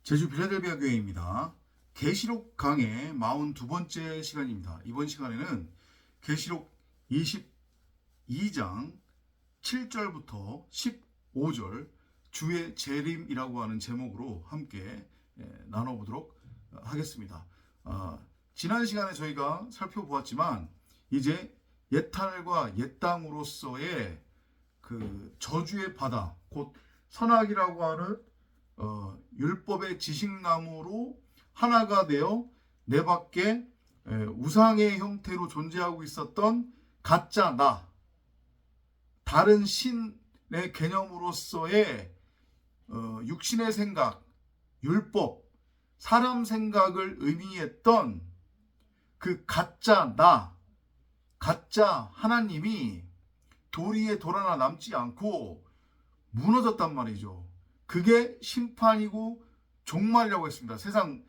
제주 빌라델비아 교회입니다. 계시록 강의 42번째 시간입니다. 이번 시간에는 계시록 22장 7절부터 15절 주의 재림이라고 하는 제목으로 함께 나눠보도록 하겠습니다. 지난 시간에 저희가 살펴보았지만 이제 옛하늘과 옛 땅으로서의 그 저주의 바다, 곧 선악이라고 하는 율법의 지식나무로 하나가 되어 내 밖에 우상의 형태로 존재하고 있었던 가짜 나, 다른 신의 개념으로서의 육신의 생각, 율법, 사람 생각을 의미했던 그 가짜 나, 가짜 하나님이 도리에 돌아나 남지 않고 무너졌단 말이죠. 그게 심판이고 종말이라고 했습니다. 세상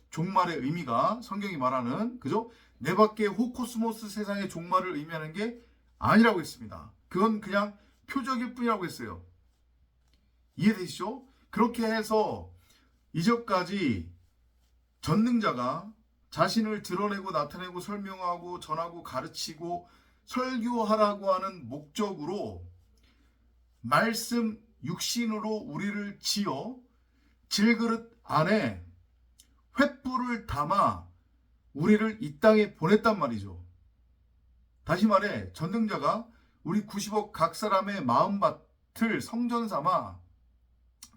종말의 의미가 성경이 말하는, 그죠? 내 밖에 호코스모스 세상의 종말을 의미하는 게 아니라고 했습니다. 그건 그냥 표적일 뿐이라고 했어요. 이해되시죠? 그렇게 해서 이전까지 전능자가 자신을 드러내고 나타내고 설명하고 전하고 가르치고 설교하라고 하는 목적으로 말씀 육신으로 우리를 지어 질그릇 안에 횃불을 담아 우리를 이 땅에 보냈단 말이죠. 다시 말해 전능자가 우리 90억 각 사람의 마음밭을 성전 삼아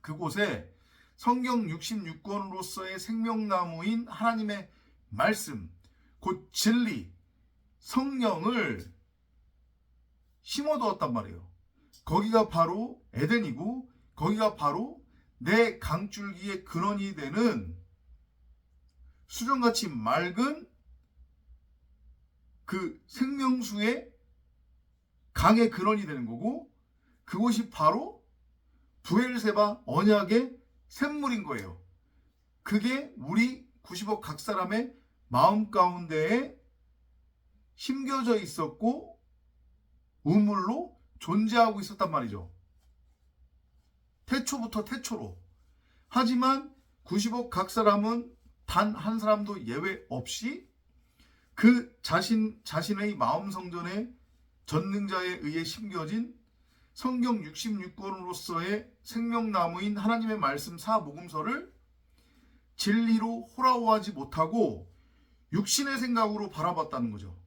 그곳에 성경 66권으로서의 생명나무인 하나님의 말씀, 곧 진리, 성령을 심어두었단 말이에요. 거기가 바로 에덴이고 거기가 바로 내 강줄기의 근원이 되는 수정같이 맑은 그 생명수의 강의 근원이 되는 거고, 그곳이 바로 브엘세바 언약의 샘물인 거예요. 그게 우리 90억 각 사람의 마음 가운데에 심겨져 있었고 우물로 존재하고 있었단 말이죠. 태초부터 태초로. 하지만 90억 각 사람은 단 한 사람도 예외 없이 그 자신의 마음 성전에 전능자에 의해 심겨진 성경 66권으로서의 생명나무인 하나님의 말씀 사복음서를 진리로 호라워하지 못하고 육신의 생각으로 바라봤다는 거죠.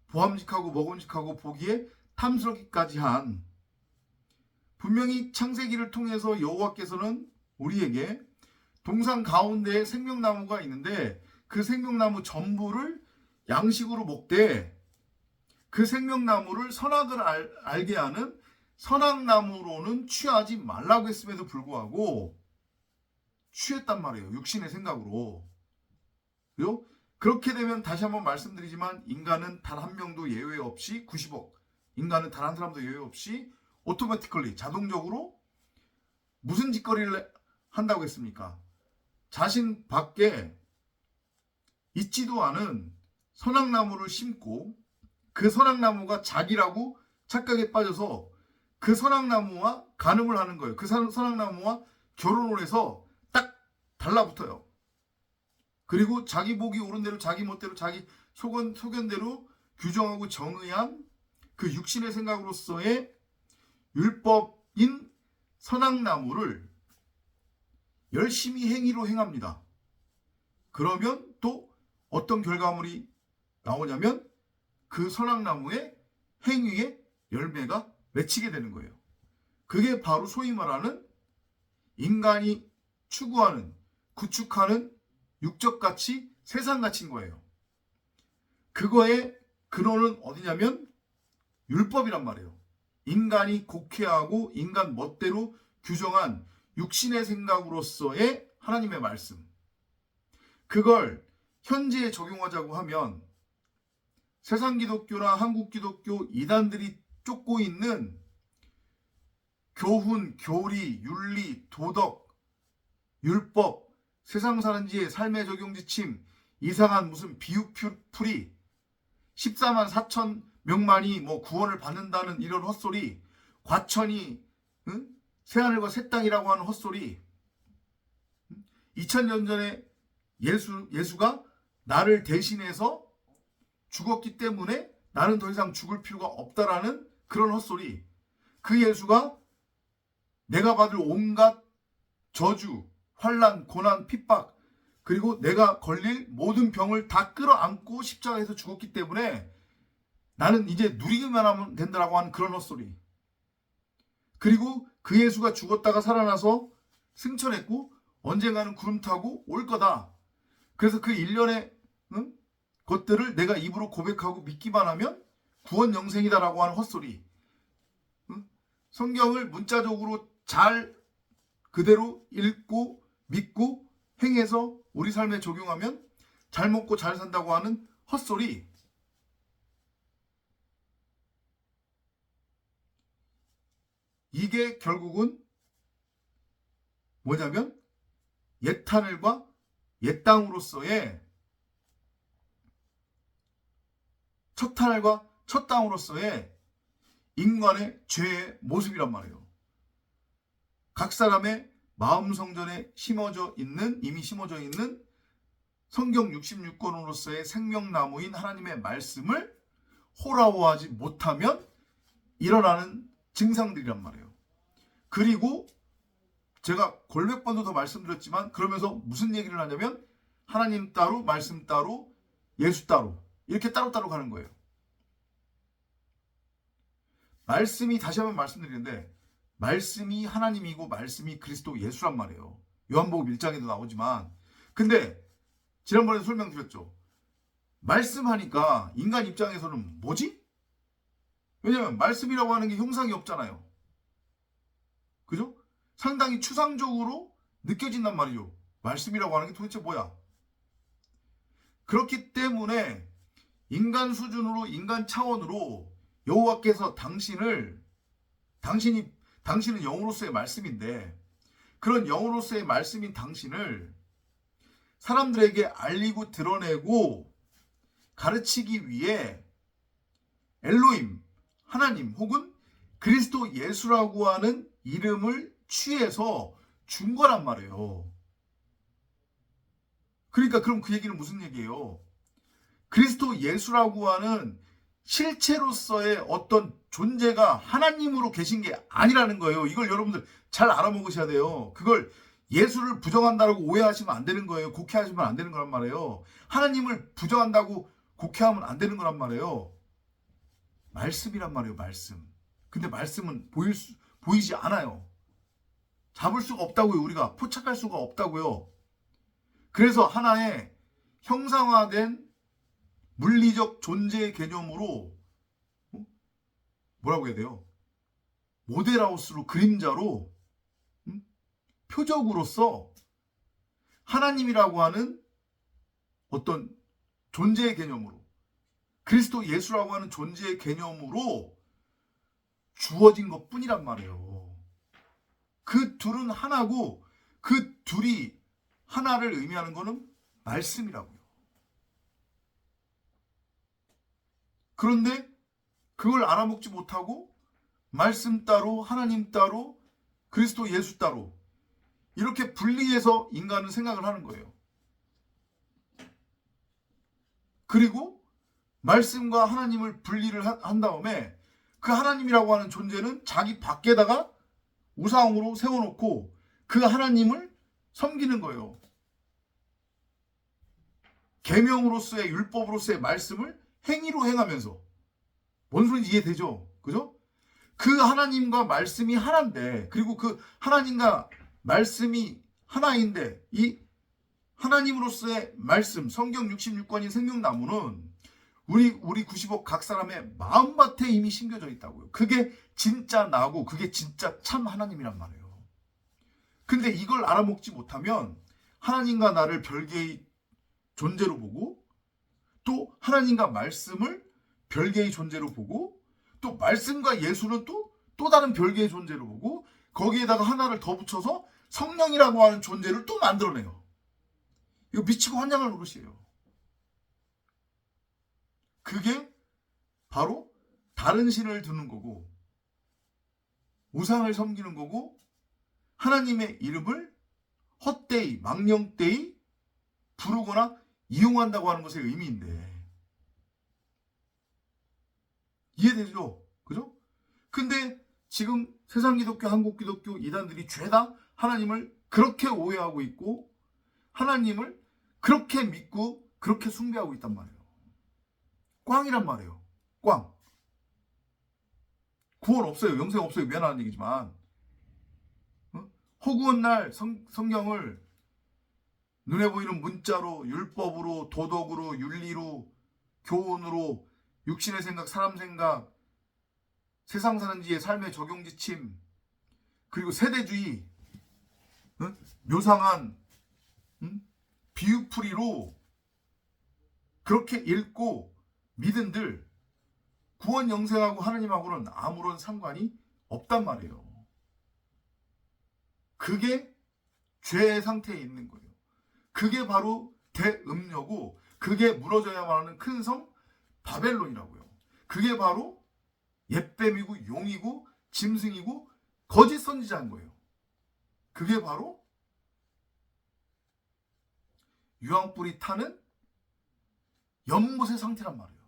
보암직하고 먹음직하고 보기에 탐스럽기까지 한, 분명히 창세기를 통해서 여호와께서는 우리에게 동산 가운데에 생명나무가 있는데 그 생명나무 전부를 양식으로 먹되 그 생명나무를 선악을 알게 하는 선악나무로는 취하지 말라고 했음에도 불구하고 취했단 말이에요. 육신의 생각으로. 그리고 그렇게 되면 다시 한번 말씀드리지만 인간은 단 한 명도 예외 없이 90억, 인간은 단 한 사람도 예외 없이 오토매티컬리 자동적으로 무슨 짓거리를 한다고 했습니까? 자신 밖에 있지도 않은 선악나무를 심고 그 선악나무가 자기라고 착각에 빠져서 그 선악나무와 간음을 하는 거예요. 그 선악나무와 결혼을 해서 딱 달라붙어요. 그리고 자기 보기 옳은 대로 자기 멋대로 자기 소견대로 규정하고 정의한 그 육신의 생각으로서의 율법인 선악나무를 열심히 행위로 행합니다. 그러면 또 어떤 결과물이 나오냐면 그 선악나무의 행위의 열매가 맺히게 되는 거예요. 그게 바로 소위 말하는 인간이 추구하는, 구축하는 육적 가치, 세상 가치인 거예요. 그거의 근원은 어디냐면 율법이란 말이에요. 인간이 곡해하고 인간 멋대로 규정한 육신의 생각으로서의 하나님의 말씀. 그걸 현재에 적용하자고 하면 세상 기독교나 한국 기독교 이단들이 쫓고 있는 교훈, 교리, 윤리, 도덕, 율법, 세상 사는 지의 삶의 적용 지침, 이상한 무슨 비유풀이 14만 4천 명만이 뭐 구원을 받는다는 이런 헛소리, 과천이 새하늘과 새 땅이라고 하는 헛소리, 2000년 전에 예수가 나를 대신해서 죽었기 때문에 나는 더 이상 죽을 필요가 없다라는 그런 헛소리. 그 예수가 내가 받을 온갖 저주, 환난, 고난, 핍박, 그리고 내가 걸릴 모든 병을 다 끌어안고 십자가에서 죽었기 때문에 나는 이제 누리기만 하면 된다라고 하는 그런 헛소리. 그리고 그 예수가 죽었다가 살아나서 승천했고 언젠가는 구름 타고 올 거다. 그래서 그 일련의 것들을 내가 입으로 고백하고 믿기만 하면 구원 영생이다라고 하는 헛소리. 성경을 문자적으로 잘 그대로 읽고 믿고 행해서 우리 삶에 적용하면 잘 먹고 잘 산다고 하는 헛소리. 이게 결국은 뭐냐면 옛하늘과 옛 땅으로서의 첫 하늘과 첫 땅으로서의 인간의 죄의 모습이란 말이에요. 각 사람의 마음 성전에 이미 심어져 있는 성경 66권으로서의 생명나무인 하나님의 말씀을 호라워하지 못하면 일어나는 증상들이란 말이에요. 그리고 제가 골몇 번도 더 말씀드렸지만 그러면서 무슨 얘기를 하냐면 하나님 따로 말씀 따로 예수 따로 이렇게 따로따로 가는 거예요. 말씀이 다시 한번 말씀드리는데 말씀이 하나님이고 말씀이 그리스도 예수란 말이에요. 요한복음 1장에도 나오지만 근데 지난번에 설명드렸죠. 말씀하니까 인간 입장에서는 뭐지? 왜냐면 말씀이라고 하는 게 형상이 없잖아요. 그죠? 상당히 추상적으로 느껴진단 말이죠. 말씀이라고 하는 게 도대체 뭐야? 그렇기 때문에 인간 수준으로 인간 차원으로 여호와께서 당신은 영으로서의 말씀인데 그런 영으로서의 말씀인 당신을 사람들에게 알리고 드러내고 가르치기 위해 엘로힘, 하나님 혹은 그리스도 예수라고 하는 이름을 취해서 준 거란 말이에요. 그러니까 그럼 그 얘기는 무슨 얘기예요? 그리스도 예수라고 하는 실체로서의 어떤 존재가 하나님으로 계신 게 아니라는 거예요. 이걸 여러분들 잘 알아먹으셔야 돼요. 그걸 예수를 부정한다고 오해하시면 안 되는 거예요. 곡해하시면 안 되는 거란 말이에요. 하나님을 부정한다고 곡해하면 안 되는 거란 말이에요. 말씀이란 말이에요. 말씀. 근데 말씀은 보이지 않아요. 잡을 수가 없다고요. 우리가 포착할 수가 없다고요. 그래서 하나의 형상화된 물리적 존재의 개념으로 뭐라고 해야 돼요? 모델하우스로 그림자로 표적으로서 하나님이라고 하는 어떤 존재의 개념으로 그리스도 예수라고 하는 존재의 개념으로 주어진 것 뿐이란 말이에요. 그 둘은 하나고 그 둘이 하나를 의미하는 것은 말씀이라고요. 그런데 그걸 알아먹지 못하고 말씀 따로 하나님 따로 그리스도 예수 따로 이렇게 분리해서 인간은 생각을 하는 거예요. 그리고 말씀과 하나님을 분리를 한 다음에 그 하나님이라고 하는 존재는 자기 밖에다가 우상으로 세워놓고 그 하나님을 섬기는 거예요. 계명으로서의 율법으로서의 말씀을 행위로 행하면서 뭔 소리인지 이해되죠? 그죠? 그 하나님과 말씀이 하나인데 그리고 그 하나님과 말씀이 하나인데 이 하나님으로서의 말씀 성경 66권인 생명나무는 우리 90억 각 사람의 마음밭에 이미 심겨져 있다고요. 그게 진짜 나고 그게 진짜 참 하나님이란 말이에요. 근데 이걸 알아먹지 못하면 하나님과 나를 별개의 존재로 보고 또 하나님과 말씀을 별개의 존재로 보고 또 말씀과 예수는 또 다른 별개의 존재로 보고 거기에다가 하나를 더 붙여서 성령이라고 하는 존재를 또 만들어내요. 이거 미치고 환장할 노릇이에요. 그게 바로 다른 신을 두는 거고 우상을 섬기는 거고 하나님의 이름을 헛되이 망령되이 부르거나 이용한다고 하는 것의 의미인데 이해되죠? 그죠? 근데 지금 세상 기독교, 한국 기독교 이단들이 죄다 하나님을 그렇게 오해하고 있고 하나님을 그렇게 믿고 그렇게 숭배하고 있단 말이에요. 꽝이란 말이에요. 꽝. 구원 없어요. 영생 없어요. 미안한 얘기지만 허구한 날 성경을 눈에 보이는 문자로, 율법으로, 도덕으로, 윤리로, 교훈으로, 육신의 생각, 사람 생각, 세상 사는 지의 삶의 적용 지침, 그리고 세대주의, 묘상한 비유풀이로 그렇게 읽고 믿은들 구원 영생하고 하나님하고는 아무런 상관이 없단 말이에요. 그게 죄의 상태에 있는 거예요. 그게 바로 대음녀고 그게 무너져야만 하는 큰 성 바벨론이라고요. 그게 바로 옛뱀이고 용이고 짐승이고 거짓 선지자인 거예요. 그게 바로 유황불이 타는 연못의 상태란 말이에요.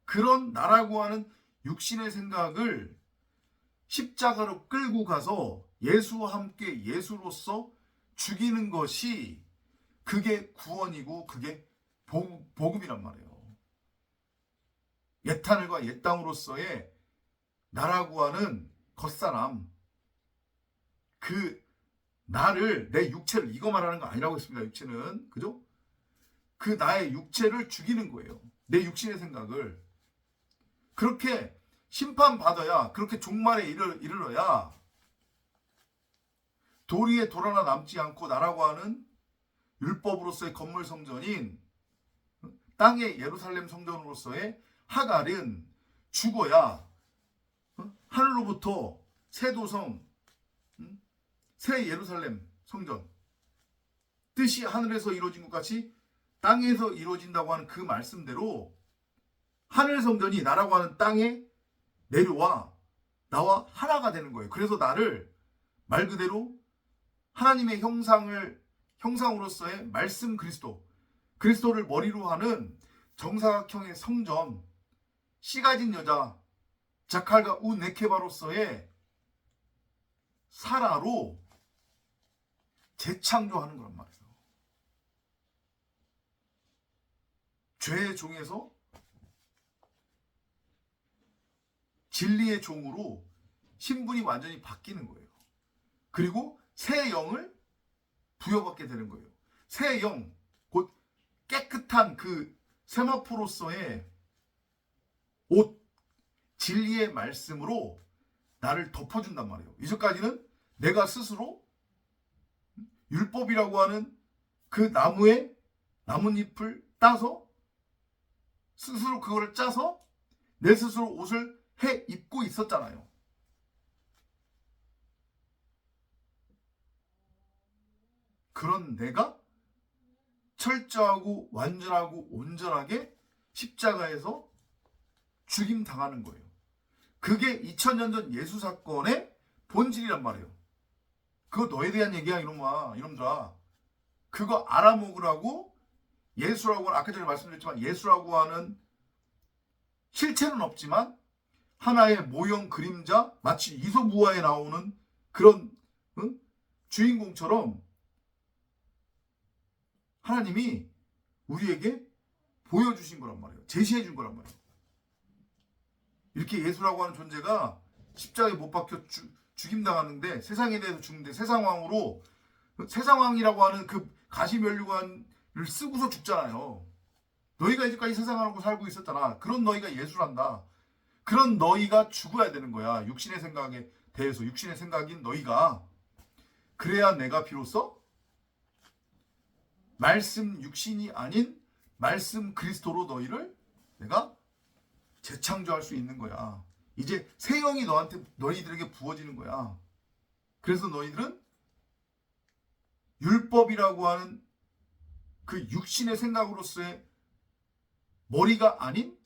그런 나라고 하는 육신의 생각을 십자가로 끌고 가서 예수와 함께 예수로서 죽이는 것이 그게 구원이고 그게 복음이란 말이에요. 옛하늘과 옛 땅으로서의 나라고 하는 겉사람, 그 나를, 내 육체를, 이거 말하는 거 아니라고 했습니다. 육체는, 그죠? 그 나의 육체를 죽이는 거예요. 내 육신의 생각을. 그렇게 심판받아야, 그렇게 종말에 이르러야 도리에 돌 하나 남지 않고 나라고 하는 율법으로서의 건물 성전인 땅의 예루살렘 성전으로서의 하갈은 죽어야 하늘로부터 새 도성, 새 예루살렘 성전, 뜻이 하늘에서 이루어진 것 같이 땅에서 이루어진다고 하는 그 말씀대로 하늘 성전이 나라고 하는 땅에 내려와 나와 하나가 되는 거예요. 그래서 나를 말 그대로 하나님의 형상으로서의 말씀 그리스도를 머리로 하는 정사각형의 성전, 씨 가진 여자 자칼과 우네케바로서의 사라로 재창조하는 거란 말이에요. 죄의 종에서 진리의 종으로 신분이 완전히 바뀌는 거예요. 그리고 새 영을 부여받게 되는 거예요. 새 영, 곧 깨끗한 그 세마포로서의 옷, 진리의 말씀으로 나를 덮어준단 말이에요. 이전까지는 내가 스스로 율법이라고 하는 그 나뭇잎을 따서 스스로 그거를 짜서 내 스스로 옷을 해 입고 있었잖아요. 그런 내가 철저하고 완전하고 온전하게 십자가에서 죽임 당하는 거예요. 그게 2000년 전 예수 사건의 본질이란 말이에요. 그거 너에 대한 얘기야 이놈들아. 그거 알아먹으라고 예수라고 하는, 아까 전에 말씀드렸지만 예수라고 하는 실체는 없지만 하나의 모형 그림자, 마치 이솝우화에 나오는 그런 주인공처럼 하나님이 우리에게 보여주신 거란 말이에요. 제시해 준 거란 말이에요. 이렇게 예수라고 하는 존재가 십자가에 못 박혀 죽임당하는데, 세상에 대해서 죽는데 세상왕으로, 세상왕이라고 하는 그 가시면류관을 쓰고서 죽잖아요. 너희가 이제까지 세상하고 살고 있었잖아. 그런 너희가 예수란다. 그런 너희가 죽어야 되는 거야. 육신의 생각에 대해서, 육신의 생각인 너희가. 그래야 내가 비로소 말씀 육신이 아닌 말씀 그리스도로 너희를 내가 재창조할 수 있는 거야. 이제 새 영이 너희들에게 부어지는 거야. 그래서 너희들은 율법이라고 하는 그 육신의 생각으로서의 머리가 아닌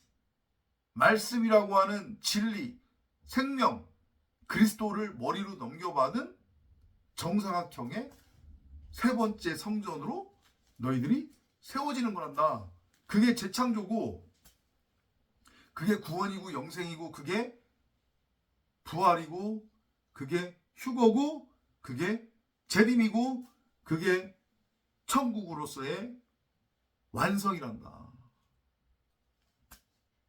말씀이라고 하는 진리, 생명, 그리스도를 머리로 넘겨받은 정사각형의 세 번째 성전으로 너희들이 세워지는 거란다. 그게 재창조고, 그게 구원이고 영생이고, 그게 부활이고, 그게 휴거고, 그게 재림이고, 그게 천국으로서의 완성이란다.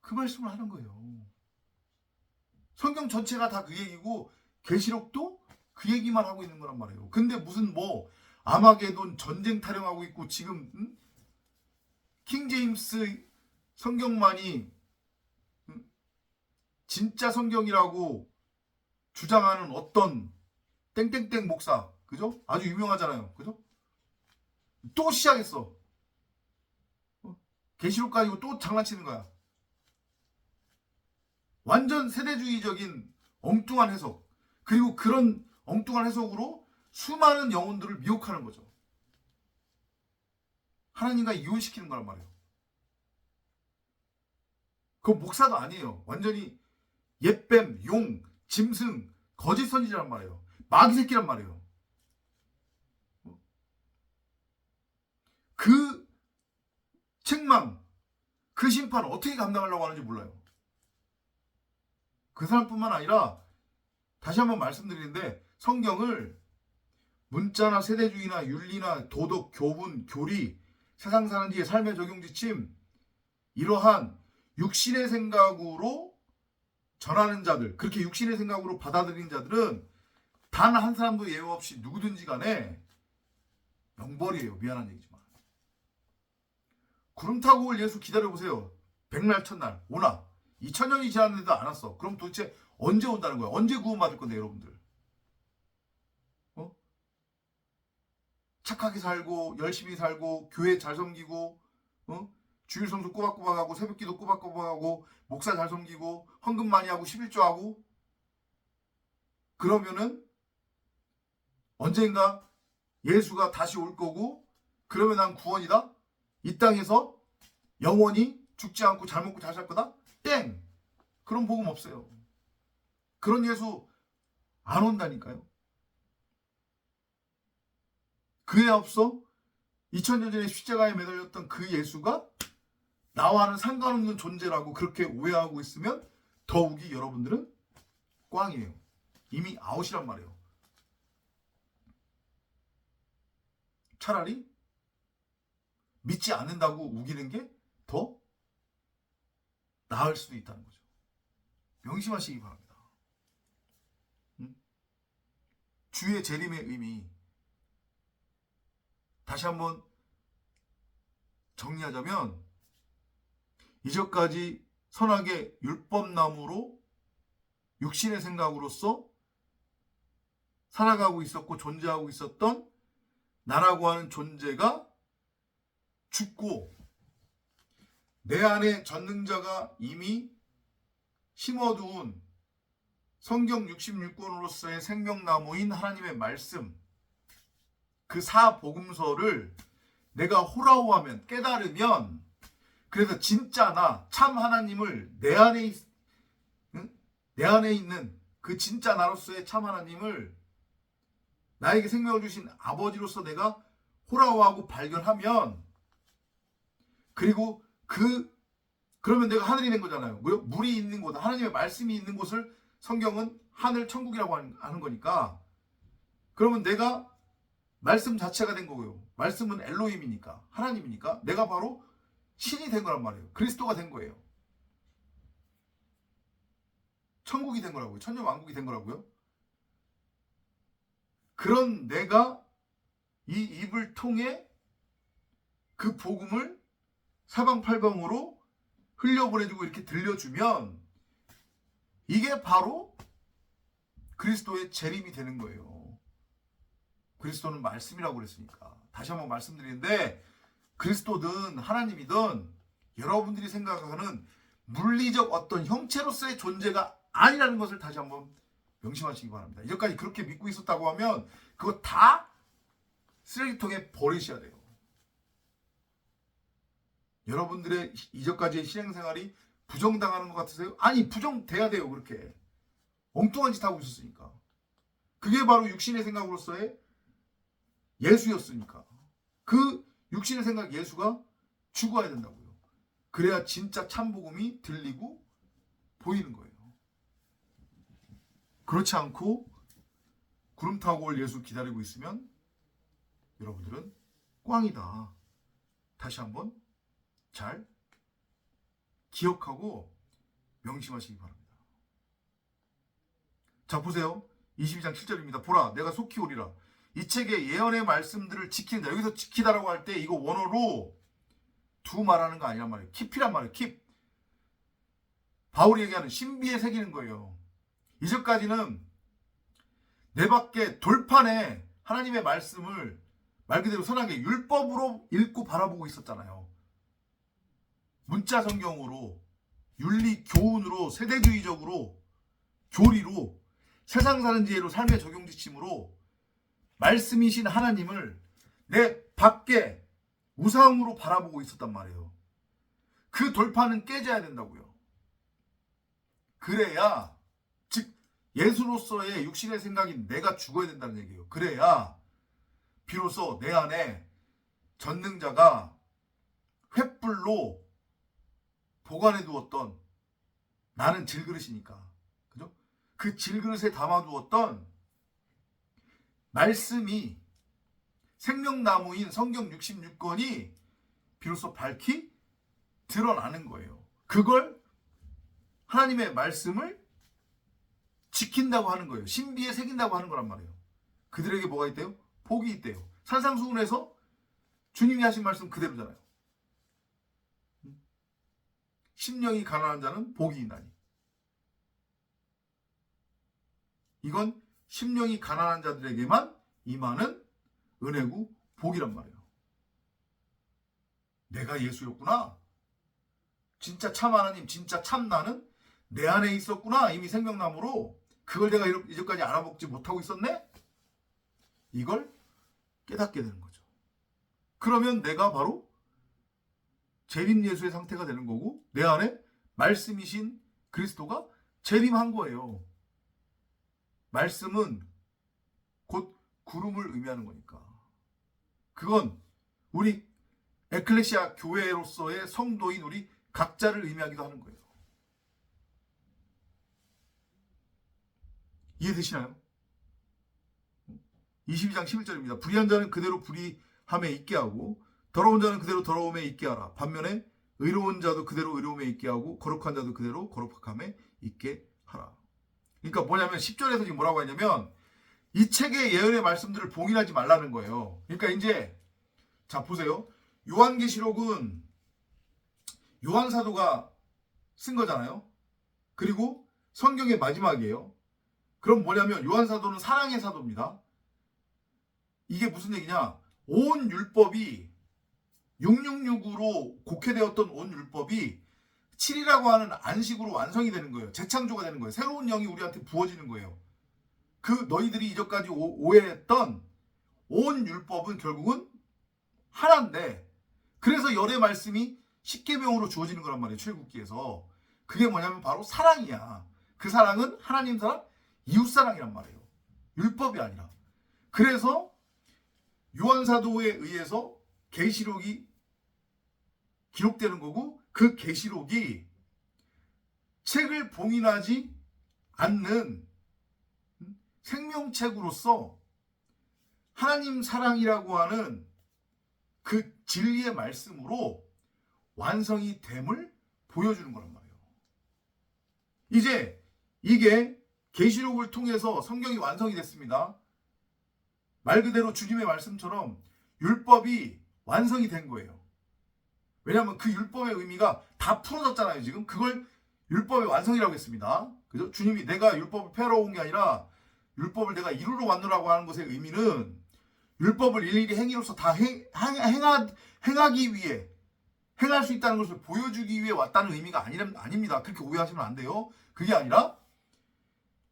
그 말씀을 하는 거예요. 성경 전체가 다 그 얘기고 계시록도 그 얘기만 하고 있는 거란 말이에요. 근데 무슨 뭐 아마게돈 전쟁 타령하고 있고 지금 킹제임스 성경만이 진짜 성경이라고 주장하는 어떤 땡땡땡 목사, 그죠? 아주 유명하잖아요, 그죠? 또 시작했어. 계시록 가지고 또 장난치는 거야. 완전 세대주의적인 엉뚱한 해석, 그리고 그런 엉뚱한 해석으로 수많은 영혼들을 미혹하는 거죠. 하나님과 이혼시키는 거란 말이에요. 그건 목사도 아니에요. 완전히 옛뱀, 용, 짐승, 거짓 선지자란 말이에요. 마귀 새끼란 말이에요. 그 책망, 그 심판을 어떻게 감당하려고 하는지 몰라요. 그 사람뿐만 아니라 다시 한번 말씀드리는데, 성경을 문자나 세대주의나 윤리나 도덕, 교훈, 교리, 세상 사는 지의 삶의 적용 지침, 이러한 육신의 생각으로 전하는 자들, 그렇게 육신의 생각으로 받아들이는 자들은 단 한 사람도 예외 없이 누구든지 간에 영벌이에요. 미안한 얘기지만. 구름 타고 올 예수 기다려보세요. 백날 첫날 오나. 2000년이 지났는데도 안 왔어. 그럼 도대체 언제 온다는 거야? 언제 구원받을 건데, 여러분들? 착하게 살고 열심히 살고 교회 잘 섬기고 주일 성수 꼬박꼬박 하고 새벽기도 꼬박꼬박 하고 목사 잘 섬기고 헌금 많이 하고 11조 하고, 그러면은 언젠가 예수가 다시 올 거고, 그러면 난 구원이다? 이 땅에서 영원히 죽지 않고 잘 먹고 잘 살 거다? 땡! 그런 복음 없어요. 그런 예수 안 온다니까요. 그에 앞서 2000년 전에 십자가에 매달렸던 그 예수가 나와는 상관없는 존재라고 그렇게 오해하고 있으면 더욱이 여러분들은 꽝이에요. 이미 아웃이란 말이에요. 차라리 믿지 않는다고 우기는 게 더 나을 수도 있다는 거죠. 명심하시기 바랍니다. 주의 재림의 의미, 다시 한번 정리하자면, 이전까지 선하게 율법나무로 육신의 생각으로서 살아가고 있었고 존재하고 있었던 나라고 하는 존재가 죽고, 내 안에 전능자가 이미 심어두은 성경 66권으로서의 생명나무인 하나님의 말씀, 그 사복음서를 내가 호라호하면, 깨달으면, 그래서 진짜 나, 참 하나님을 내 안에 있는 그 진짜 나로서의 참 하나님을, 나에게 생명을 주신 아버지로서 내가 호라호하고 발견하면, 그리고 그러면 내가 하늘이 된 거잖아요. 물이 있는 곳, 하나님의 말씀이 있는 곳을 성경은 하늘 천국이라고 하는 거니까, 그러면 내가 말씀 자체가 된 거고요. 말씀은 엘로힘이니까, 하나님이니까 내가 바로 신이 된 거란 말이에요. 그리스도가 된 거예요. 천국이 된 거라고요. 천년왕국이 된 거라고요. 그런 내가 이 입을 통해 그 복음을 사방팔방으로 흘려보내주고 이렇게 들려주면, 이게 바로 그리스도의 재림이 되는 거예요. 그리스도는 말씀이라고 그랬으니까. 다시 한번 말씀드리는데, 그리스도든 하나님이든 여러분들이 생각하는 물리적 어떤 형체로서의 존재가 아니라는 것을 다시 한번 명심하시기 바랍니다. 이전까지 그렇게 믿고 있었다고 하면 그거 다 쓰레기통에 버리셔야 돼요. 여러분들의 이전까지의 신앙생활이 부정당하는 것 같으세요? 아니, 부정돼야 돼요. 그렇게 엉뚱한 짓 하고 있었으니까. 그게 바로 육신의 생각으로서의 예수였으니까. 그 육신의 생각 예수가 죽어야 된다고요. 그래야 진짜 참복음이 들리고 보이는 거예요. 그렇지 않고 구름 타고 올 예수 기다리고 있으면 여러분들은 꽝이다. 다시 한번 잘 기억하고 명심하시기 바랍니다. 자, 보세요. 22장 7절입니다. 보라, 내가 속히 오리라. 이 책의 예언의 말씀들을 지킨다. 여기서 지키다라고 할 때 이거 원어로 두 말하는 거 아니란 말이에요. 킵이란 말이에요. 킵. 바울이 얘기하는 신비에 새기는 거예요. 이전까지는 내 밖에 돌판에 하나님의 말씀을 말 그대로 선하게 율법으로 읽고 바라보고 있었잖아요. 문자 성경으로, 윤리 교훈으로, 세대주의적으로, 교리로, 세상 사는 지혜로, 삶의 적용지침으로 말씀이신 하나님을 내 밖에 우상으로 바라보고 있었단 말이에요. 그 돌파는 깨져야 된다고요. 그래야, 즉 예수로서의 육신의 생각인 내가 죽어야 된다는 얘기예요. 그래야 비로소 내 안에 전능자가 횃불로 보관해 두었던, 나는 질그릇이니까, 그죠? 그 질그릇에 담아두었던 말씀이 생명나무인 성경 66권이 비로소 밝히 드러나는 거예요. 그걸 하나님의 말씀을 지킨다고 하는 거예요. 신비에 새긴다고 하는 거란 말이에요. 그들에게 뭐가 있대요? 복이 있대요. 산상수훈에서 주님이 하신 말씀 그대로잖아요. 심령이 가난한 자는 복이 있나니. 이건 심령이 가난한 자들에게만 임하는 은혜고 복이란 말이에요. 내가 예수였구나. 진짜 참 하나님, 진짜 참 나는 내 안에 있었구나. 이미 생명나무로. 그걸 내가 이제까지 알아먹지 못하고 있었네? 이걸 깨닫게 되는 거죠. 그러면 내가 바로 재림 예수의 상태가 되는 거고, 내 안에 말씀이신 그리스도가 재림한 거예요. 말씀은 곧 구름을 의미하는 거니까. 그건 우리 에클레시아 교회로서의 성도인 우리 각자를 의미하기도 하는 거예요. 이해되시나요? 22장 11절입니다. 불의한 자는 그대로 불의함에 있게 하고 더러운 자는 그대로 더러움에 있게 하라. 반면에 의로운 자도 그대로 의로움에 있게 하고 거룩한 자도 그대로 거룩함에 있게 하라. 그러니까 뭐냐면 10절에서 지금 뭐라고 하냐면 이 책의 예언의 말씀들을 봉인하지 말라는 거예요. 그러니까 이제 자 보세요. 요한계시록은 요한 사도가 쓴 거잖아요. 그리고 성경의 마지막이에요. 그럼 뭐냐면 요한 사도는 사랑의 사도입니다. 이게 무슨 얘기냐? 온 율법이 666으로 곡해되었던 온 율법이 7이라고 하는 안식으로 완성이 되는 거예요. 재창조가 되는 거예요. 새로운 영이 우리한테 부어지는 거예요. 그 너희들이 이전까지 오해했던 온 율법은 결국은 하나인데, 그래서 열의 말씀이 십계명으로 주어지는 거란 말이에요. 출애굽기에서. 그게 뭐냐면 바로 사랑이야. 그 사랑은 하나님 사랑, 이웃 사랑이란 말이에요. 율법이 아니라. 그래서 요한 사도에 의해서 계시록이 기록되는 거고, 그 계시록이 책을 봉인하지 않는 생명책으로서 하나님 사랑이라고 하는 그 진리의 말씀으로 완성이 됨을 보여주는 거란 말이에요. 이제 이게 계시록을 통해서 성경이 완성이 됐습니다. 말 그대로 주님의 말씀처럼 율법이 완성이 된 거예요. 왜냐하면 그 율법의 의미가 다 풀어졌잖아요. 지금 그걸 율법의 완성이라고 했습니다. 그죠? 주님이 내가 율법을 폐하러 온 게 아니라 율법을 내가 이루러 왔노라고 하는 것의 의미는 율법을 일일이 행위로서 다 행하기 위해, 행할 수 있다는 것을 보여주기 위해 왔다는 의미가 아닙니다. 그렇게 오해하시면 안 돼요. 그게 아니라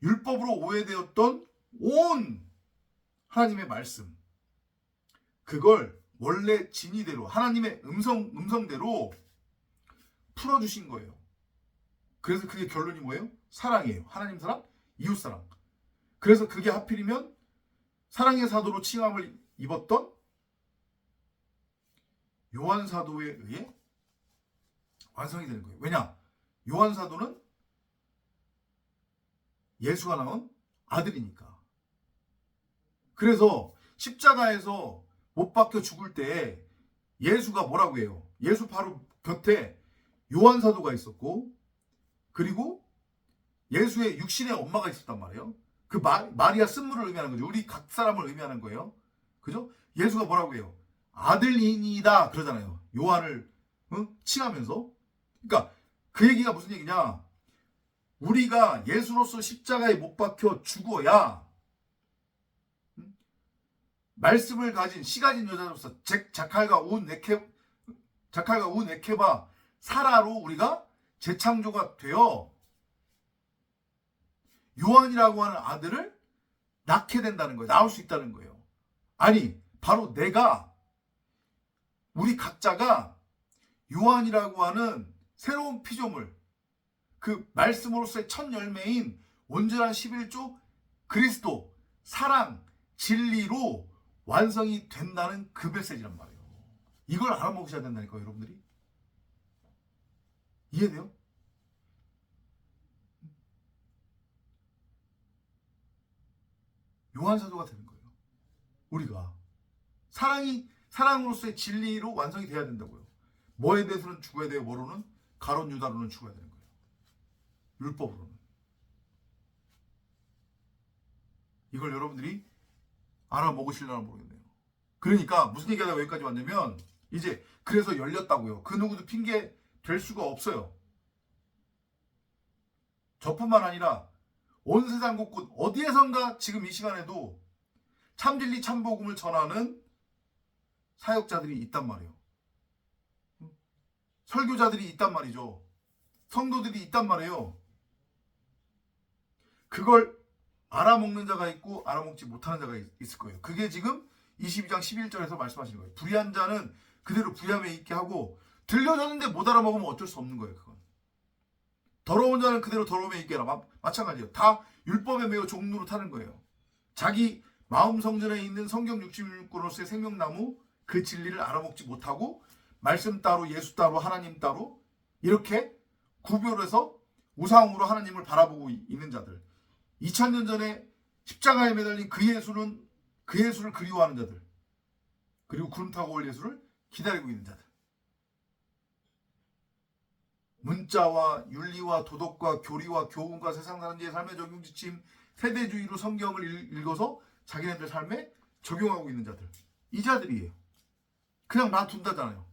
율법으로 오해되었던 온 하나님의 말씀, 그걸 원래 진리대로 하나님의 음성대로 풀어주신 거예요. 그래서 그게 결론이 뭐예요? 사랑이에요. 하나님 사랑, 이웃 사랑. 그래서 그게 하필이면 사랑의 사도로 칭함을 입었던 요한사도에 의해 완성이 되는 거예요. 왜냐? 요한사도는 예수가 낳은 아들이니까. 그래서 십자가에서 못 박혀 죽을 때 예수가 뭐라고 해요? 예수 바로 곁에 요한사도가 있었고, 그리고 예수의 육신의 엄마가 있었단 말이에요. 그 마리아 쓴물을 의미하는 거죠. 우리 각 사람을 의미하는 거예요. 그죠? 예수가 뭐라고 해요? 아들이니다 그러잖아요. 요한을 칭하면서. 그러니까 그 얘기가 무슨 얘기냐? 우리가 예수로서 십자가에 못 박혀 죽어야 말씀을 가진 씨 가진 여자로서 자칼과 온 에케바 사라로 우리가 재창조가 되어 요한이라고 하는 아들을 낳게 된다는 거예요. 낳을 수 있다는 거예요. 아니, 바로 우리 각자가 요한이라고 하는 새로운 피조물, 그 말씀으로서의 첫 열매인 온전한 11조 그리스도, 사랑, 진리로 완성이 된다는 그 메시지란 말이에요. 이걸 알아먹으셔야 된다니까요, 여러분들이. 이해돼요? 요한사도가 되는 거예요. 우리가 사랑으로서의 진리로 완성이 돼야 된다고요. 뭐에 대해서는 죽어야 돼요, 뭐로는? 가론 유다로는 죽어야 되는 거예요. 율법으로는. 이걸 여러분들이 알아먹으시려나 모르겠네요. 그러니까 무슨 얘기하다가 여기까지 왔냐면, 이제 그래서 열렸다고요. 그 누구도 핑계 될 수가 없어요. 저뿐만 아니라 온 세상 곳곳 어디에선가 지금 이 시간에도 참진리 참복음을 전하는 사역자들이 있단 말이에요. 설교자들이 있단 말이죠. 성도들이 있단 말이에요. 그걸 알아먹는 자가 있고 알아먹지 못하는 자가 있을 거예요. 그게 지금 22장 11절에서 말씀하시는 거예요. 불의한 자는 그대로 불의함에 있게 하고, 들려졌는데 못 알아먹으면 어쩔 수 없는 거예요. 그건. 더러운 자는 그대로 더러움에 있게 하라. 마찬가지예요. 다 율법에 매우 종로로 타는 거예요. 자기 마음 성전에 있는 성경 66권으로서의 생명나무 그 진리를 알아먹지 못하고 말씀 따로 예수 따로 하나님 따로 이렇게 구별해서 우상으로 하나님을 바라보고 있는 자들, 2000년 전에 십자가에 매달린 그 예수를 그리워하는 자들, 그리고 구름 타고 올 예수를 기다리고 있는 자들, 문자와 윤리와 도덕과 교리와 교훈과 세상 사는 자의 삶에 적용지침 세대주의로 성경을 읽어서 자기네들 삶에 적용하고 있는 자들, 이 자들이에요. 그냥 놔둔다잖아요.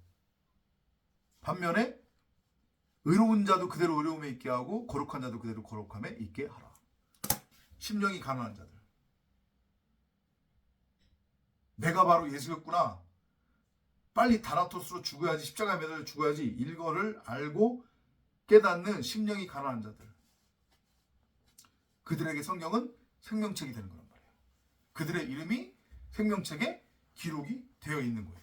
반면에 의로운 자도 그대로 의로움에 있게 하고 거룩한 자도 그대로 거룩함에 있게 하라. 심령이 가난한 자들, 내가 바로 예수였구나, 빨리 다나토스로 죽어야지, 십자가에 매달려 죽어야지, 이거를 알고 깨닫는 심령이 가난한 자들, 그들에게 성경은 생명책이 되는 거란 말이에요. 그들의 이름이 생명책에 기록이 되어 있는 거예요.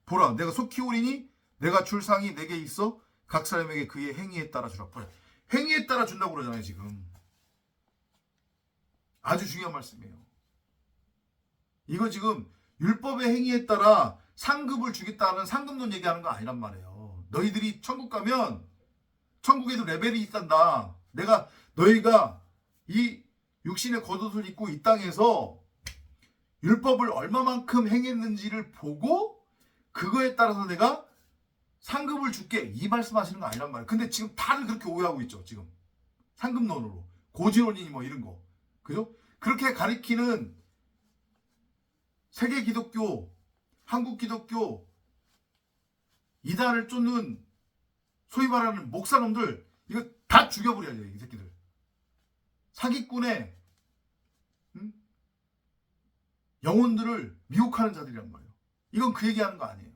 보라, 내가 속히 오리니 내가 줄 상이 내게 있어 각 사람에게 그의 행위에 따라 주라. 보라, 행위에 따라 준다고 그러잖아요. 지금 아주 중요한 말씀이에요. 이거 지금 율법의 행위에 따라 상급을 주겠다는 상급론 얘기하는 거 아니란 말이에요. 너희들이 천국 가면 천국에도 레벨이 있단다. 너희가 이 육신의 겉옷을 입고 이 땅에서 율법을 얼마만큼 행했는지를 보고 그거에 따라서 내가 상급을 줄게, 이 말씀하시는 거 아니란 말이에요. 근데 지금 다들 그렇게 오해하고 있죠. 지금 상급론으로 고지론이니 뭐 이런 거, 그죠? 그렇게 가리키는 세계 기독교, 한국 기독교 이단을 쫓는 소위 말하는 목사놈들, 이거 다 죽여버려야 돼요. 이 새끼들 사기꾼의 영혼들을 미혹하는 자들이란 말이에요. 이건 그 얘기하는 거 아니에요.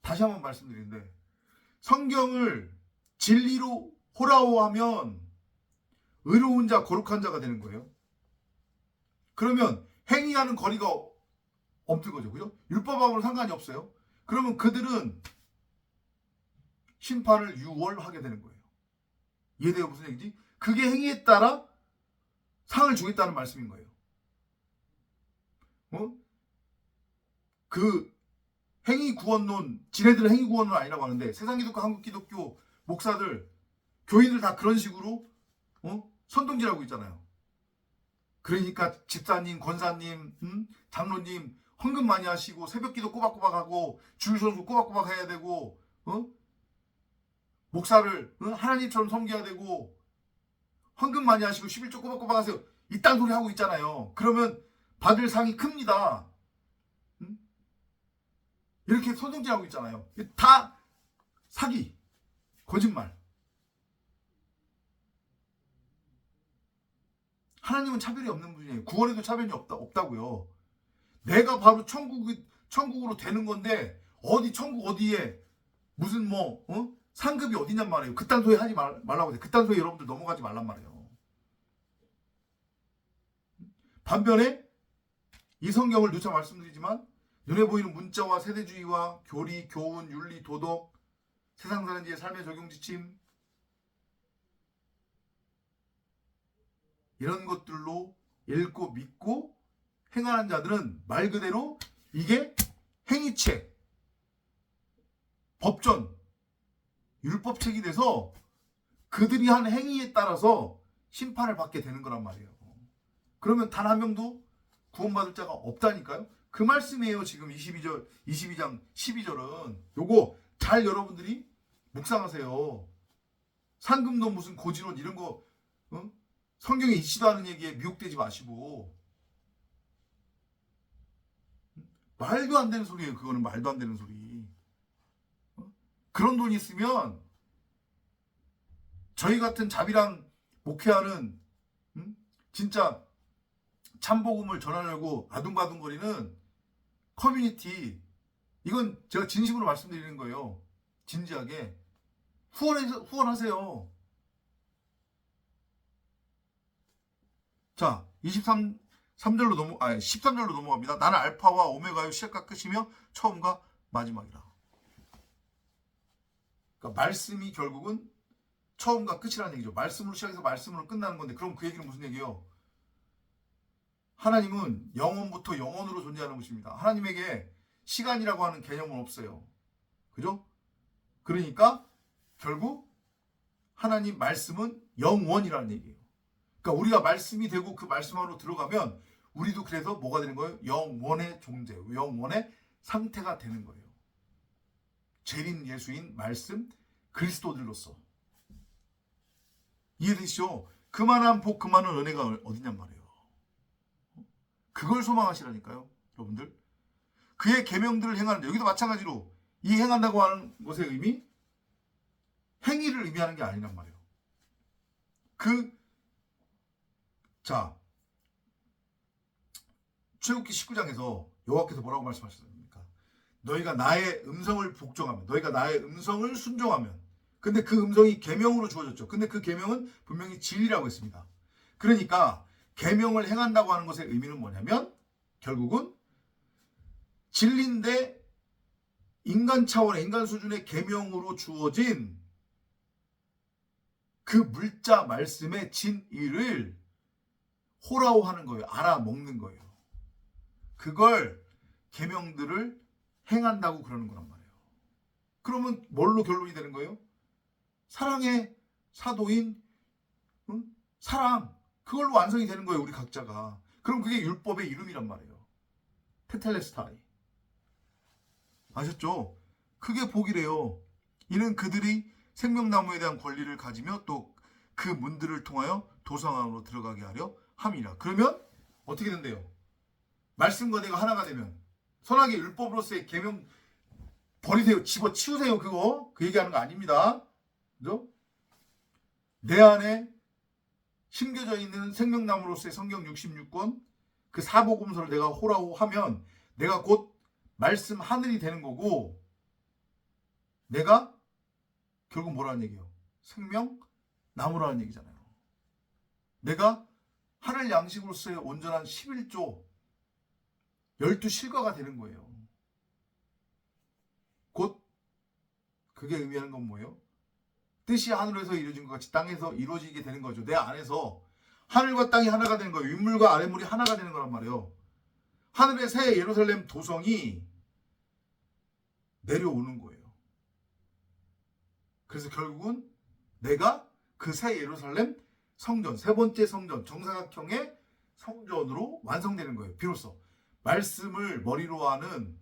다시 한번 말씀드리는데, 성경을 진리로 호라호하면 의로운 자, 거룩한 자가 되는 거예요. 그러면 행위하는 거리가 없는 거죠. 그죠? 율법하고는 상관이 없어요. 그러면 그들은 심판을 유월하게 되는 거예요. 이해돼요? 무슨 얘기지? 그게 행위에 따라 상을 주겠다는 말씀인 거예요. 그 행위 구원론, 지네들은 행위 구원론 아니라고 하는데 세상 기독교, 한국 기독교 목사들, 교인들 다 그런 식으로 선동질하고 있잖아요. 그러니까 집사님, 권사님, 장로님 헌금 많이 하시고 새벽기도 꼬박꼬박 하고 주일 선수 꼬박꼬박 해야 되고 목사를 하나님처럼 섬겨야 되고 헌금 많이 하시고 11조 꼬박꼬박 하세요. 이딴 소리 하고 있잖아요. 그러면 받을 상이 큽니다. 이렇게 선동질하고 있잖아요. 다 사기, 거짓말. 하나님은 차별이 없는 분이에요. 구원에도 차별이 없다고요. 내가 바로 천국으로 되는 건데 어디 천국 어디에 무슨 상급이 어디냔 말이에요. 그딴 소리 하지 말라고 해요. 그딴 소리 여러분들 넘어가지 말란 말이에요. 반면에 이 성경을 누차 말씀드리지만 눈에 보이는 문자와 세대주의와 교리, 교훈, 윤리, 도덕, 세상 사는 지의 삶의 적용 지침 이런 것들로 읽고 믿고 행하는 자들은 말 그대로 이게 행위책, 법전, 율법책이 돼서 그들이 한 행위에 따라서 심판을 받게 되는 거란 말이에요. 그러면 단 한 명도 구원받을 자가 없다니까요. 그 말씀이에요. 지금 22장 12절은. 요거 잘 여러분들이 묵상하세요. 상금도 무슨 고지론 이런 거 성경에 있지도 않은 얘기에 미혹되지 마시고. 말도 안 되는 소리예요. 그거는 말도 안 되는 소리. 그런 돈이 있으면 저희 같은 자비랑 목회하는 진짜 참복음을 전하려고 아둥바둥거리는 커뮤니티, 이건 제가 진심으로 말씀드리는 거예요. 진지하게 후원하세요. 자, 13절로 넘어갑니다. 나는 알파와 오메가요, 시작과 끝이며 처음과 마지막이라. 그러니까 말씀이 결국은 처음과 끝이라는 얘기죠. 말씀으로 시작해서 말씀으로 끝나는 건데, 그럼 그 얘기는 무슨 얘기예요? 하나님은 영원부터 영원으로 존재하는 것입니다. 하나님에게 시간이라고 하는 개념은 없어요. 그죠? 그러니까 결국 하나님 말씀은 영원이라는 얘기예요. 그러니까 우리가 말씀이 되고 그 말씀 안으로 들어가면 우리도 그래서 뭐가 되는 거예요? 영원의 존재, 영원의 상태가 되는 거예요. 재림 예수인 말씀 그리스도들로서. 이해되시죠? 그만한 복, 그만한 은혜가 어디냔 말이에요. 그걸 소망하시라니까요, 여러분들. 그의 계명들을 행하는데, 여기도 마찬가지로 이 행한다고 하는 것의 의미, 행위를 의미하는 게 아니란 말이에요. 자, 출애굽기 19장에서 여호와께서 뭐라고 말씀하셨습니까? 너희가 나의 음성을 복종하면, 너희가 나의 음성을 순종하면. 근데 그 음성이 계명으로 주어졌죠. 근데 그 계명은 분명히 진리라고 했습니다. 그러니까 계명을 행한다고 하는 것의 의미는 뭐냐면 결국은 진리인데 인간 차원의, 인간 수준의 계명으로 주어진 그 물자 말씀의 진리를 호라호하는 거예요. 알아먹는 거예요. 그걸 계명들을 행한다고 그러는 거란 말이에요. 그러면 뭘로 결론이 되는 거예요? 사랑의 사도인 사랑, 그걸로 완성이 되는 거예요. 우리 각자가. 그럼 그게 율법의 이름이란 말이에요. 테텔레스타이. 아셨죠? 그게 복이래요. 이는 그들이 생명나무에 대한 권리를 가지며 또 그 문들을 통하여 도성 안으로 들어가게 하려 함이라. 그러면 어떻게 된대요? 말씀과 내가 하나가 되면 선하게 율법으로서의 계명 버리세요. 집어치우세요. 그거. 그 얘기하는 거 아닙니다. 그죠? 내 안에 심겨져 있는 생명나무로서의 성경 66권 그 사복음서를 내가 호라호 하면 내가 곧 말씀 하늘이 되는 거고, 내가 결국 뭐라는 얘기예요? 생명나무라는 얘기잖아요. 내가 하늘 양식으로서의 온전한 11조 12실과가 되는 거예요. 곧 그게 의미하는 건 뭐예요? 뜻이 하늘에서 이루어진 것 같이 땅에서 이루어지게 되는 거죠. 내 안에서 하늘과 땅이 하나가 되는 거예요. 윗물과 아랫물이 하나가 되는 거란 말이에요. 하늘의 새 예루살렘 도성이 내려오는 거예요. 그래서 결국은 내가 그 새 예루살렘 성전, 세 번째 성전, 정사각형의 성전으로 완성되는 거예요. 비로소 말씀을 머리로 하는,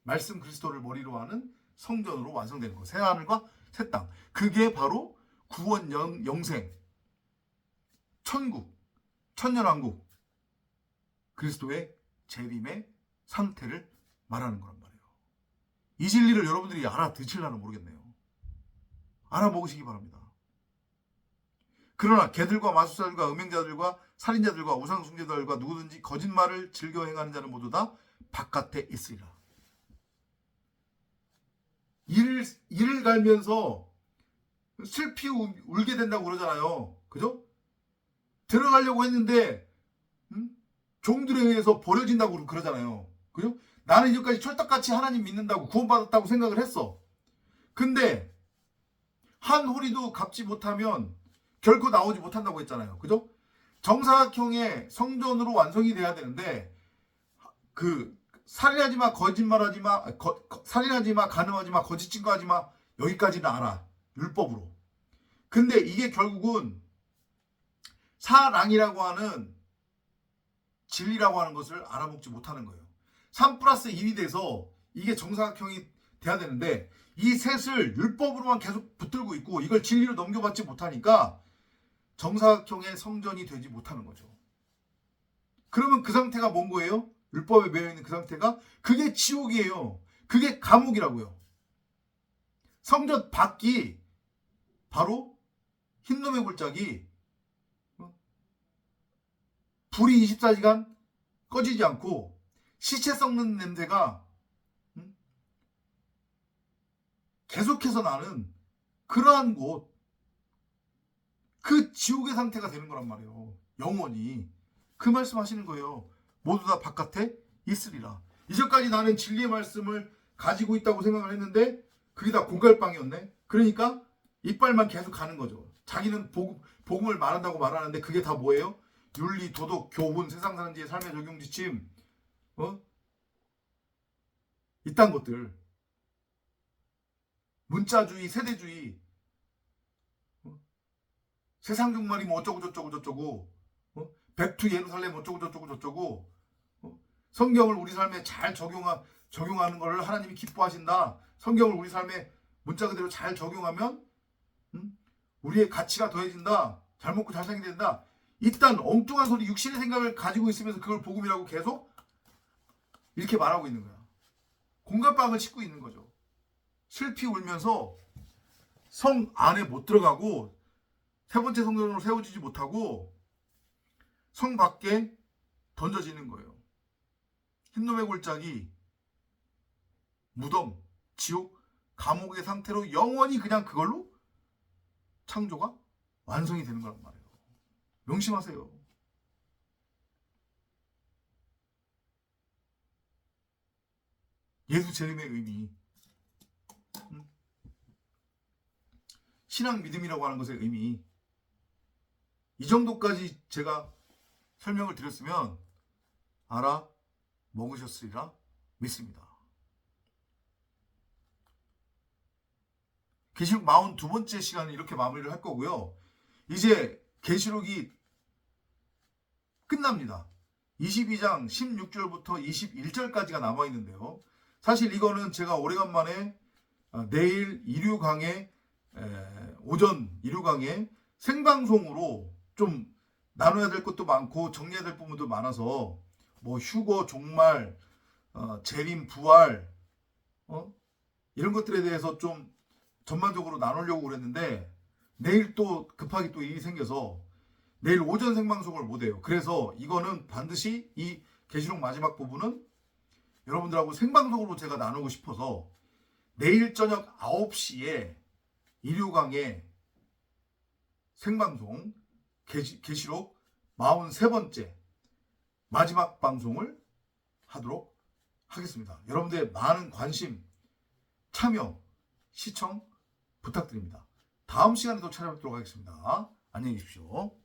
말씀 그리스도를 머리로 하는 성전으로 완성되는 거예요. 새 하늘과 새 땅. 그게 바로 구원 영생, 천국, 천년왕국, 그리스도의 재림의 상태를 말하는 거란 말이에요. 이 진리를 여러분들이 알아듣으려나 모르겠네요. 알아먹으시기 바랍니다. 그러나 개들과 마술사들과 음행자들과 살인자들과 우상숭배자들과 누구든지 거짓말을 즐겨 행하는 자는 모두 다 바깥에 있으리라. 이를 갈면서 슬피 울게 된다고 그러잖아요. 그죠? 들어가려고 했는데 종들에 의해서 버려진다고 그러잖아요. 그죠? 나는 이제까지 철떡같이 하나님 믿는다고 구원받았다고 생각을 했어. 근데 한 호리도 갚지 못하면 결코 나오지 못한다고 했잖아요. 그죠? 정사각형의 성전으로 완성이 돼야 되는데 그 살인하지 마, 거짓말하지 마, 살인하지 마, 간음하지 마, 거짓 증거하지 마, 여기까지는 알아. 율법으로. 근데 이게 결국은 사랑이라고 하는 진리라고 하는 것을 알아먹지 못하는 거예요. 3+1이 돼서 이게 정사각형이 돼야 되는데 이 셋을 율법으로만 계속 붙들고 있고 이걸 진리로 넘겨받지 못하니까 정사각형의 성전이 되지 못하는 거죠. 그러면 그 상태가 뭔 거예요? 율법에 매여있는 그 상태가 그게 지옥이에요. 그게 감옥이라고요. 성전 밖이 바로 흰놈의 골짜기, 불이 24시간 꺼지지 않고 시체 썩는 냄새가 계속해서 나는 그러한 곳, 그 지옥의 상태가 되는 거란 말이에요. 영원히. 그 말씀하시는 거예요. 모두 다 바깥에 있으리라. 이전까지 나는 진리의 말씀을 가지고 있다고 생각을 했는데 그게 다 공갈빵이었네. 그러니까 이빨만 계속 가는 거죠. 자기는 복음을 말한다고 말하는데 그게 다 뭐예요? 윤리, 도덕, 교훈, 세상 사는 지의 삶의 적용 지침, 이딴 것들, 문자주의, 세대주의, 세상 종말이 뭐 어쩌고 저쩌고 백투 예루살렘 어쩌고 저쩌고 성경을 우리 삶에 잘 적용하는 걸 하나님이 기뻐하신다. 성경을 우리 삶에 문자 그대로 잘 적용하면 우리의 가치가 더해진다. 잘 먹고 잘 살게 된다. 일단 엉뚱한 소리, 육신의 생각을 가지고 있으면서 그걸 복음이라고 계속 이렇게 말하고 있는 거야. 공갈빵을 씻고 있는 거죠. 슬피 울면서 성 안에 못 들어가고 세 번째 성전으로 세워지지 못하고 성 밖에 던져지는 거예요. 흰놈의 골짜기, 무덤, 지옥, 감옥의 상태로 영원히 그냥 그걸로 창조가 완성이 되는 거란 말이에요. 명심하세요. 예수 재림의 의미, 신앙 믿음이라고 하는 것의 의미, 이 정도까지 제가 설명을 드렸으면 알아먹으셨으리라 믿습니다. 계시록 42번째 시간은 이렇게 마무리를 할 거고요. 이제 계시록이 끝납니다. 22장 16절부터 21절까지가 남아있는데요. 사실 이거는 제가 오래간만에 내일 일요 강의 오전 일요 강의 생방송으로 좀 나눠야 될 것도 많고 정리해야 될 부분도 많아서 뭐 휴거, 종말, 재림, 부활 이런 것들에 대해서 좀 전반적으로 나누려고 그랬는데 내일 또 급하게 또 일이 생겨서 내일 오전 생방송을 못해요. 그래서 이거는 반드시 이 계시록 마지막 부분은 여러분들하고 생방송으로 제가 나누고 싶어서 내일 저녁 9시에 일요강의 생방송 계시록 43번째 마지막 방송을 하도록 하겠습니다. 여러분들의 많은 관심, 참여, 시청 부탁드립니다. 다음 시간에 또 찾아뵙도록 하겠습니다. 안녕히 계십시오.